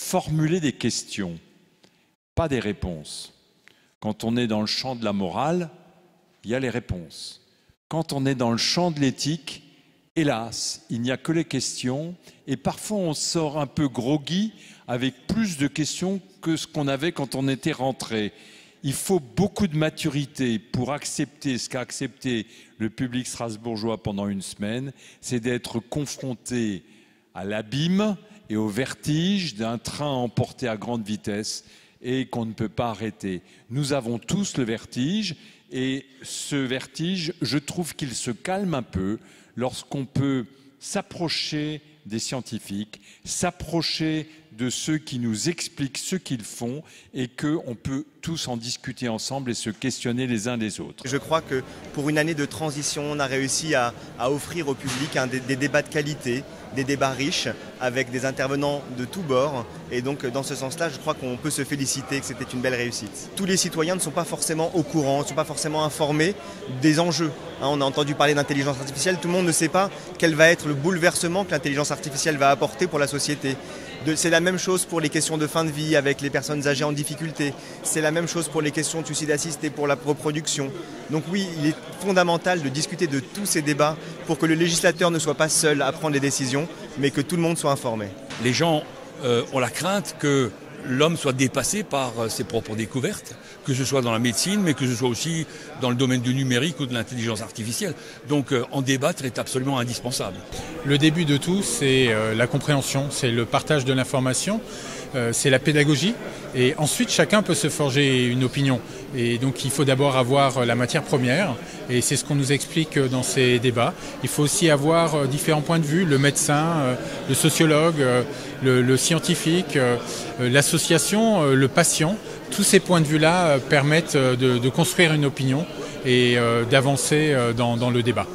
formuler des questions, pas des réponses. Quand on est dans le champ de la morale, il y a les réponses. Quand on est dans le champ de l'éthique, hélas, il n'y a que les questions et parfois on sort un peu groggy avec plus de questions que ce qu'on avait quand on était rentré. Il faut beaucoup de maturité pour accepter ce qu'a accepté le public strasbourgeois pendant une semaine, c'est d'être confronté à l'abîme et au vertige d'un train emporté à grande vitesse et qu'on ne peut pas arrêter. Nous avons tous le vertige et ce vertige, je trouve qu'il se calme un peu lorsqu'on peut s'approcher des scientifiques, s'approcher de ceux qui nous expliquent ce qu'ils font et qu'on peut tous en discuter ensemble et se questionner les uns les autres. Je crois que pour une année de transition, on a réussi à offrir au public des débats de qualité, des débats riches avec des intervenants de tous bords. Et donc dans ce sens-là, je crois qu'on peut se féliciter que c'était une belle réussite. Tous les citoyens ne sont pas forcément au courant, ne sont pas forcément informés des enjeux. On a entendu parler d'intelligence artificielle, tout le monde ne sait pas quel va être le bouleversement que l'intelligence artificielle va apporter pour la société. C'est la même chose pour les questions de fin de vie avec les personnes âgées en difficulté. C'est la même chose pour les questions de suicide assisté, pour la reproduction. Donc oui, il est fondamental de discuter de tous ces débats pour que le législateur ne soit pas seul à prendre les décisions, mais que tout le monde soit informé. Les gens ont la crainte que l'homme soit dépassé par ses propres découvertes, que ce soit dans la médecine, mais que ce soit aussi dans le domaine du numérique ou de l'intelligence artificielle. Donc en débattre est absolument indispensable. Le début de tout, c'est la compréhension, c'est le partage de l'information, c'est la pédagogie. Et ensuite, chacun peut se forger une opinion. Et donc, il faut d'abord avoir la matière première. Et c'est ce qu'on nous explique dans ces débats. Il faut aussi avoir différents points de vue, le médecin, le sociologue, le scientifique, l'association, le patient. Tous ces points de vue-là permettent de construire une opinion et d'avancer dans le débat.